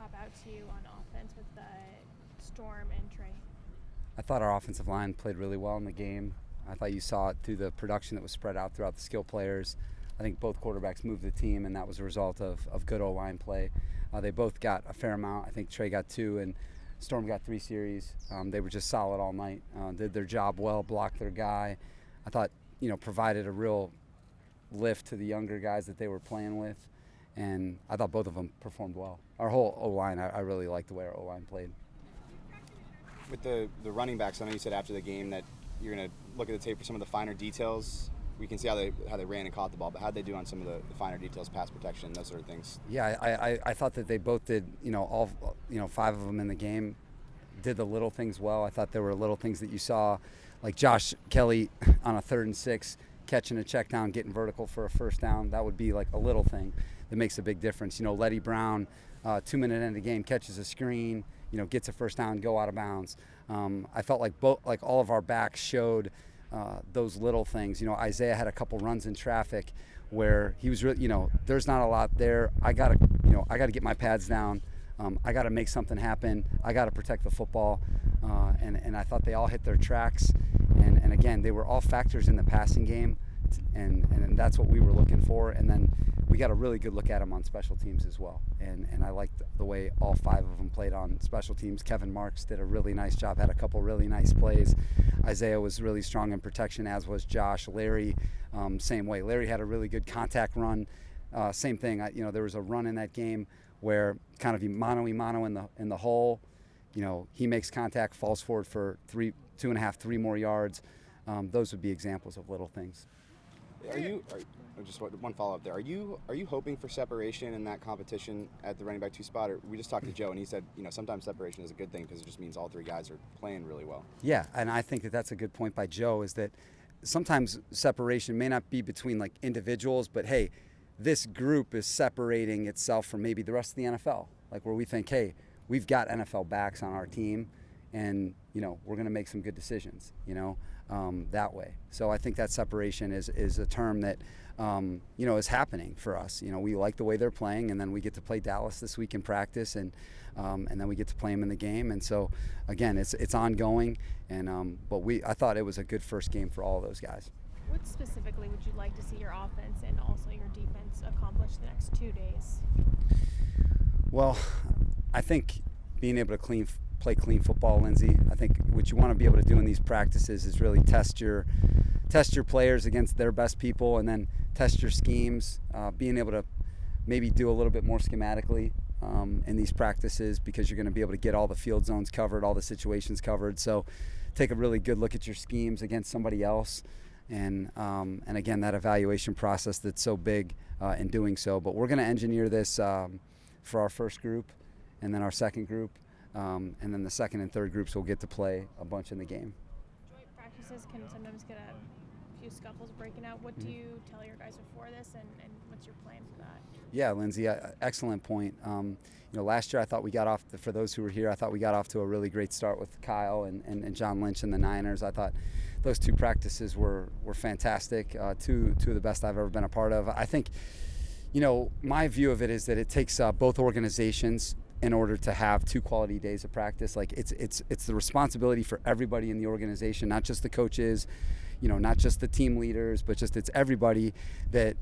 pop out to you on offense with Storm and Trey? I thought our offensive line played really well in the game. I thought you saw it through the production that was spread out throughout the skill players. I think both quarterbacks moved the team, and that was a result of good O-line play. They both got a fair amount. I think Trey got 2 and Storm got 3 series. They were just solid all night, did their job well, blocked their guy. I thought, provided a real lift to the younger guys that they were playing with, and I thought both of them performed well. Our whole O-line, I really liked the way our O-line played. With the running backs, I know you said after the game that you're going to look at the tape for some of the finer details. We can see how they ran and caught the ball, but how'd they do on some of the finer details, pass protection, those sort of things? Yeah, I thought that they both did, all 5 of them in the game did the little things well. I thought there were little things that you saw, like Josh Kelly on a 3rd and 6, catching a check down, getting vertical for a first down. That would be like a little thing that makes a big difference. Letty Brown, 2-minute end of game, catches a screen, gets a first down, go out of bounds. I felt like all of our backs showed those little things. Isaiah had a couple runs in traffic where he was really, there's not a lot there. I gotta get my pads down. I gotta make something happen. I gotta protect the football. And I thought they all hit their tracks. And again, they were all factors in the passing game, and that's what we were looking for. And then we got a really good look at them on special teams as well. And I liked the way all 5 of them played on special teams. Kevin Marks did a really nice job, had a couple really nice plays. Isaiah was really strong in protection, as was Josh. Larry, same way. Larry had a really good contact run. Same thing. There was a run in that game where kind of mano-a-mano in the hole. He makes contact, falls forward for 2.5, 3 more yards. Those would be examples of little things. Just one follow-up there. Are you hoping for separation in that competition at the running back 2 spot? Or we just talked to Joe, and he said, sometimes separation is a good thing because it just means all 3 guys are playing really well. Yeah, and I think that that's a good point by Joe, is that sometimes separation may not be between like individuals, but hey, this group is separating itself from maybe the rest of the NFL, like where we think, hey, we've got NFL backs on our team, and we're going to make some good decisions, that way. So I think that separation is a term that is happening for us. We like the way they're playing, and then we get to play Dallas this week in practice, and then we get to play them in the game. And so again, it's ongoing, and but I thought it was a good first game for all of those guys. What specifically would you like to see your offense and also your defense accomplish the next 2 days? Well, I think being able to play clean football, Lindsay. I think what you want to be able to do in these practices is really test your players against their best people, and then test your schemes. Being able to maybe do a little bit more schematically in these practices, because you're going to be able to get all the field zones covered, all the situations covered. So take a really good look at your schemes against somebody else, and again, that evaluation process that's so big in doing so. But we're going to engineer this for our first group, and then our second group, and then the second and third groups will get to play a bunch in the game. Joint practices can sometimes get a few scuffles breaking out. What do you tell your guys before this, and what's your plan for that? Yeah, Lindsay, excellent point. Last year I thought we got off, for those who were here, I thought we got off to a really great start with Kyle and John Lynch and the Niners. I thought those 2 practices were fantastic, two of the best I've ever been a part of. I think, my view of it is that it takes both organizations in order to have 2 quality days of practice. Like it's the responsibility for everybody in the organization, not just the coaches, not just the team leaders, but just it's everybody, that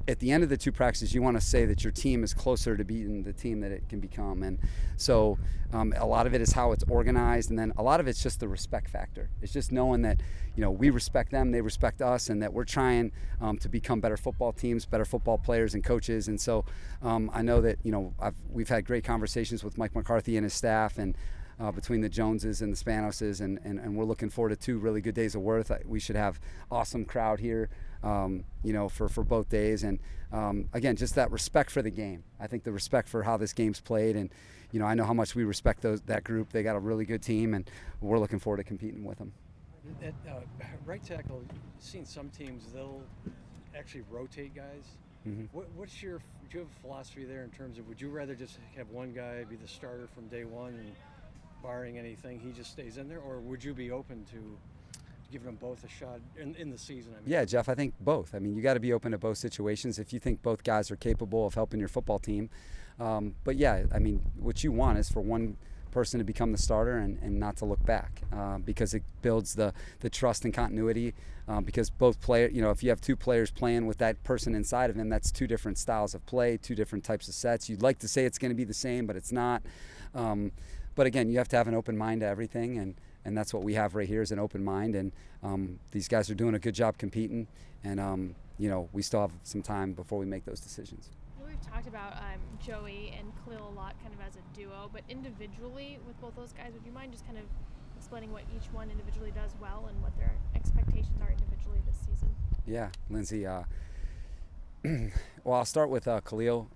at the end of the 2 practices, you want to say that your team is closer to beating the team that it can become. And so a lot of it is how it's organized, and then a lot of it's just the respect factor. It's just knowing that, we respect them, they respect us, and that we're trying to become better football teams, better football players and coaches. And so I know that, we've had great conversations with Mike McCarthy and his staff, and between the Joneses and the Spanoses, and we're looking forward to 2 really good days of work. We should have awesome crowd here, for both days. And again, just that respect for the game. I think the respect for how this game's played, and I know how much we respect that group. They got a really good team, and we're looking forward to competing with them. At right tackle, you've seen some teams, they'll actually rotate guys. Mm-hmm. Do you have a philosophy there in terms of, would you rather just have one guy be the starter from day one, and barring anything, he just stays in there, or would you be open to giving them both a shot in the season? I mean. Yeah, Jeff, I think both. I mean, you got to be open to both situations if you think both guys are capable of helping your football team. But yeah, I mean, what you want is for one person to become the starter and not to look back, because it builds the trust and continuity, because both players, if you have two players playing with that person inside of him, that's two different styles of play, two different types of sets. You'd like to say it's going to be the same, but it's not. But again, you have to have an open mind to everything, and that's what we have right here is an open mind, and these guys are doing a good job competing, and we still have some time before we make those decisions. We've talked about Joey and Khalil a lot kind of as a duo, but individually with both those guys, would you mind just kind of explaining what each one individually does well and what their expectations are individually this season? Yeah, Lindsay. Well, I'll start with Khalil.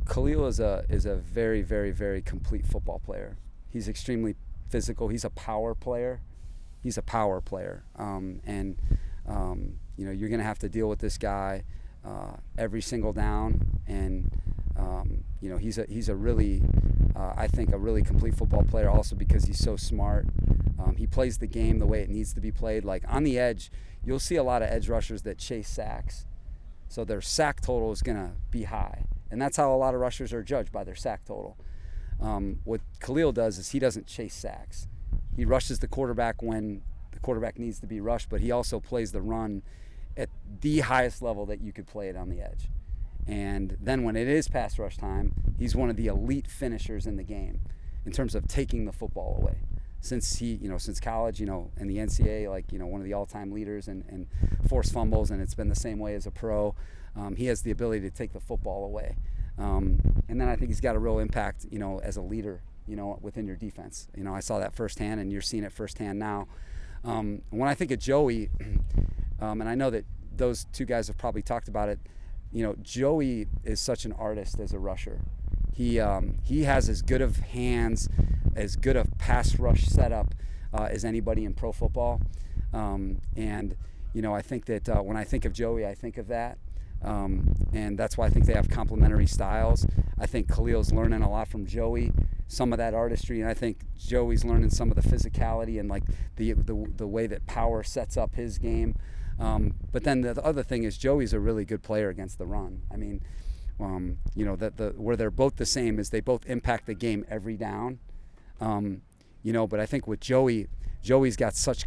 Khalil is a very, very, very complete football player. He's extremely physical. He's a power player. And you're going to have to deal with this guy every single down, and he's a really I think a really complete football player also because he's so smart. He plays the game the way it needs to be played. Like on the edge, you'll see a lot of edge rushers that chase sacks, so their sack total is going to be high, and that's how a lot of rushers are judged, by their sack total. What Khalil does is he doesn't chase sacks. He rushes the quarterback when the quarterback needs to be rushed, but he also plays the run at the highest level that you could play it on the edge. And then when it is pass rush time, he's one of the elite finishers in the game in terms of taking the football away. Since since college, in the NCAA, one of the all-time leaders and forced fumbles, and it's been the same way as a pro. He has the ability to take the football away. And then I think he's got a real impact, as a leader, within your defense. I saw that firsthand, and you're seeing it firsthand now. When I think of Joey, and I know that those two guys have probably talked about it, Joey is such an artist as a rusher. He has as good of hands, as good of pass rush setup as anybody in pro football. I think that when I think of Joey, I think of that. And that's why I think they have complementary styles. I think Khalil's learning a lot from Joey, some of that artistry, and I think Joey's learning some of the physicality and the way that power sets up his game. But then the other thing is Joey's a really good player against the run. I mean, where they're both the same is they both impact the game every down. But I think with Joey's got such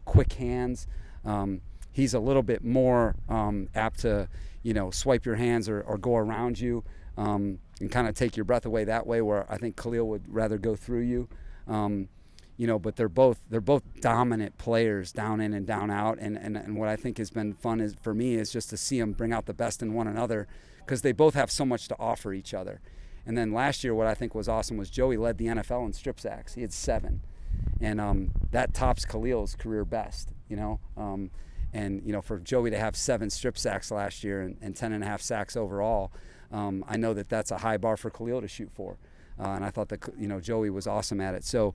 quick hands. He's a little bit more apt to swipe your hands or go around you and kind of take your breath away that way, where I think Khalil would rather go through you. But they're both dominant players down in and down out, and what I think has been fun for me is just to see them bring out the best in one another, because they both have so much to offer each other. And then last year, what I think was awesome was Joey led the NFL in strip sacks. He had 7, and that tops Khalil's career best. For Joey to have 7 strip sacks last year and 10.5 sacks overall, I know that that's a high bar for Khalil to shoot for, and I thought that Joey was awesome at it. So.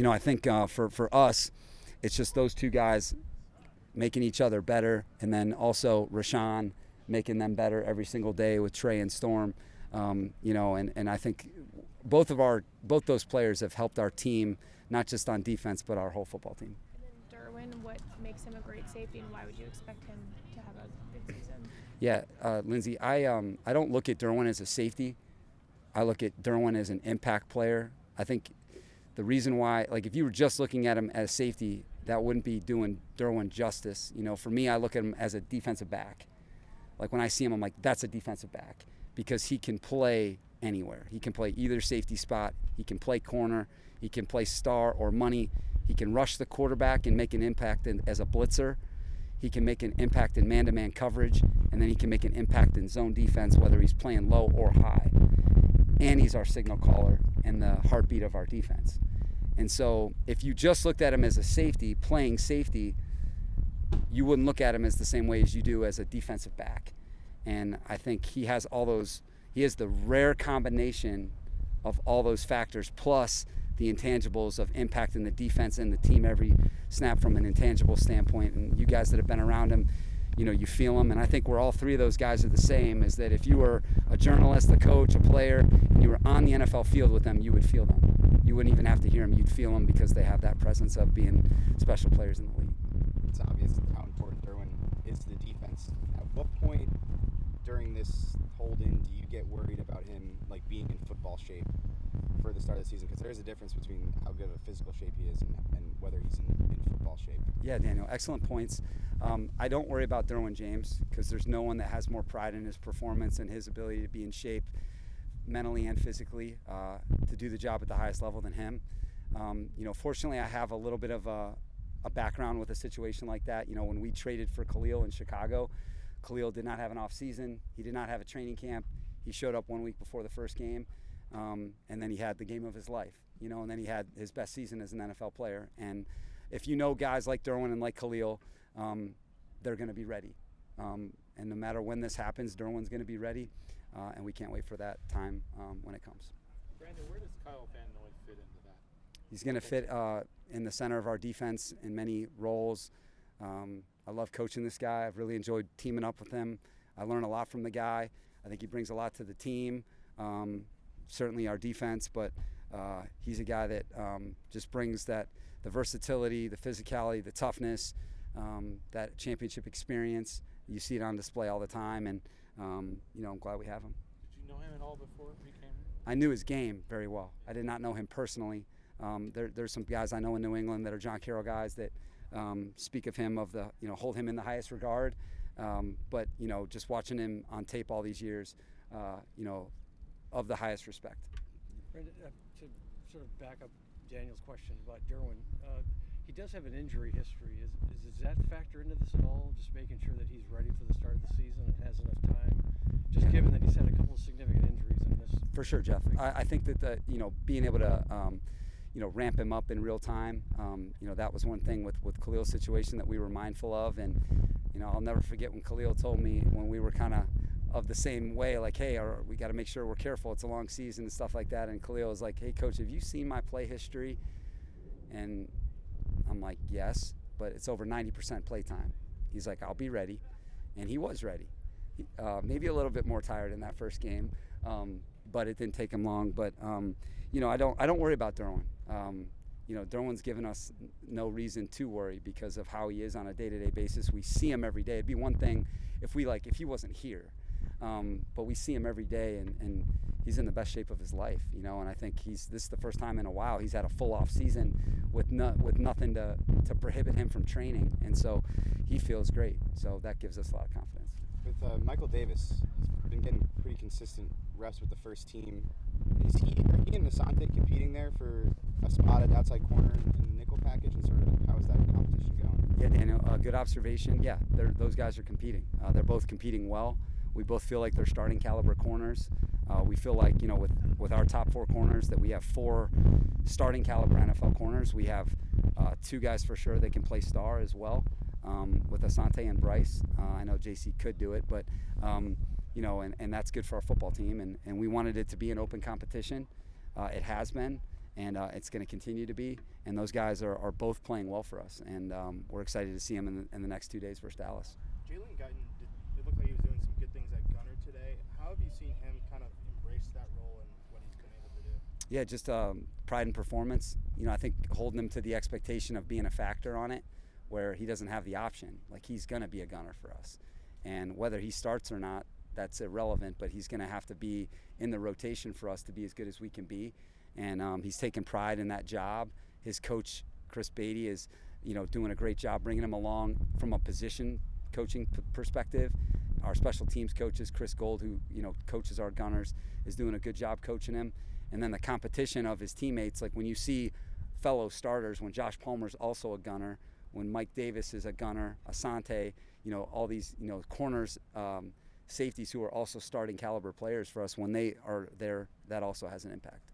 I think for us, it's just those two guys making each other better, and then also Rashawn making them better every single day with Trey and Storm. And I think both those players have helped our team, not just on defense, but our whole football team. And then Derwin, what makes him a great safety, and why would you expect him to have a good season? Yeah, Lindsay, I don't look at Derwin as a safety. I look at Derwin as an impact player. I think the reason why, if you were just looking at him as safety, that wouldn't be doing Derwin justice. For me, I look at him as a defensive back. When I see him, I'm like, that's a defensive back, because he can play anywhere. He can play either safety spot. He can play corner. He can play star or money. He can rush the quarterback and make an impact as a blitzer. He can make an impact in man-to-man coverage, and then he can make an impact in zone defense, whether he's playing low or high. And he's our signal caller and the heartbeat of our defense. And so if you just looked at him as a safety, playing safety, you wouldn't look at him as the same way as you do as a defensive back. And I think he has the rare combination of all those factors, plus the intangibles of impacting the defense and the team every snap from an intangible standpoint. And you guys that have been around him, you feel them. And I think where all three of those guys are the same is that if you were a journalist, a coach, a player, and you were on the NFL field with them, you would feel them. You you wouldn't even have to hear them. You'd feel them because they have that presence of being special players in the league. It's obvious how important Derwin is to the defense. At what point during this hold-in do you get worried about him like being in football shape for the start of the season? Because there is a difference between how good of a physical shape he is and whether he's in football shape. Yeah, Daniel, excellent points. I don't worry about Derwin James because there's no one that has more pride in his performance and his ability to be in shape mentally and physically to do the job at the highest level than him. Fortunately, I have a little bit of a background with a situation like that. When we traded for Khalil in Chicago, Khalil did not have an off season. He did not have a training camp. He showed up 1 week before the first game, and then he had the game of his life. And then he had his best season as an NFL player. And if you know guys like Derwin and like Khalil, they're going to be ready. And no matter when this happens, Derwin's going to be ready, and we can't wait for that time when it comes. Brandon, where does Kyle Van Noy fit into that? He's going to fit in the center of our defense in many roles. I love coaching this guy. I've really enjoyed teaming up with him. I learn a lot from the guy. I think he brings a lot to the team, certainly our defense, but he's a guy that just brings the versatility, the physicality, the toughness, that championship experience. You see it on display all the time, and I'm glad we have him. Did you know him at all before he came here? I knew his game very well. I did not know him personally. There's some guys I know in New England that are John Carroll guys that speak of him hold him in the highest regard. But just watching him on tape all these years, of the highest respect. Brandon, to sort of back up Daniel's question about Derwin, he does have an injury history. Does that factor into this at all? Just making sure that he's ready for the start of the season and has enough time, just given that he's had a couple of significant injuries in this. For sure, Jeff. I think that being able to ramp him up in real time. That was one thing with Khalil's situation that we were mindful of. And, I'll never forget when Khalil told me when we were kind of the same way, like, hey, we got to make sure we're careful. It's a long season and stuff like that. And Khalil was like, hey, Coach, have you seen my play history? And I'm like, yes, but it's over 90% play time. He's like, I'll be ready. And he was ready. Maybe a little bit more tired in that first game, but it didn't take him long. But, I don't worry about Derwin. Derwin's given us no reason to worry because of how he is on a day-to-day basis. We see him every day. It'd be one thing if he wasn't here, but we see him every day, and he's in the best shape of his life. And I think this is the first time in a while he's had a full off season with nothing to prohibit him from training, and so he feels great. So that gives us a lot of confidence. With Michael Davis, he's been getting pretty consistent reps with the first team. Are he and Asante competing there for a spot at outside corner in the nickel package, and sort of how is that competition going? Yeah, Daniel, good observation. Yeah, those guys are competing. They're both competing well. We both feel like they're starting caliber corners. We feel like, with our top four corners that we have 4 starting caliber NFL corners. We have 2 guys for sure that can play star as well. With Asante and Bryce. I know JC could do it, but and that's good for our football team, and we wanted it to be an open competition. It has been, and it's going to continue to be, and those guys are both playing well for us, and we're excited to see them in the next 2 days versus Dallas. Jalen Guyton, it looked like he was doing some good things at gunner today. How have you seen him kind of embrace that role and what he's been able to do? Yeah, just pride in performance. I think holding him to the expectation of being a factor on it, where he doesn't have the option. Like, he's going to be a gunner for us. And whether he starts or not, that's irrelevant, but he's going to have to be in the rotation for us to be as good as we can be. And he's taken pride in that job. His coach, Chris Beatty, is doing a great job bringing him along from a position coaching perspective. Our special teams coaches, Chris Gold, who coaches our gunners, is doing a good job coaching him. And then the competition of his teammates, like when you see fellow starters, when Josh Palmer's also a gunner, when Mike Davis is a gunner, Asante, all these, corners, safeties who are also starting caliber players for us, when they are there, that also has an impact.